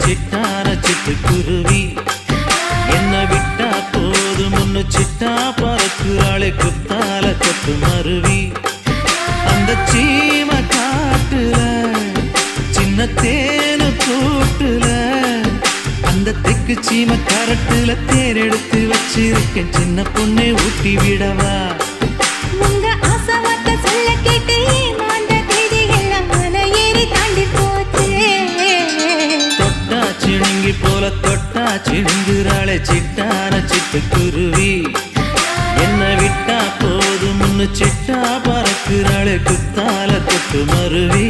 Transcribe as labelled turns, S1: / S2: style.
S1: சிட்டான சிட்டுக்குருவி என்ன விட்டா போதும் ஒன்னு சிட்டா பறக்குறாளே குத்தால கொத்து மருவி அந்த சீம காட்டுல சின்ன தேனு கூட்டுல அந்த தெக்கு சீம கரட்டுல தேர் எடுத்து வச்சிருக்கேன் சின்ன பொண்ணை ஊட்டி விடவா
S2: உங்க ஆசவார்த்தை சொல்ல கேட்டு மாந்த தேதி எல்லாம் மலை ஏறி தாண்டி போச்சு
S1: தொட்டா சிணுங்கி போல தொட்டா சிணுங்குறாளே சிட்டான சிட்டுக்குருவி என்ன விட்டா போதும் முன்னு சிட்டா பறக்குறாளே குத்தால கொத்து மருவி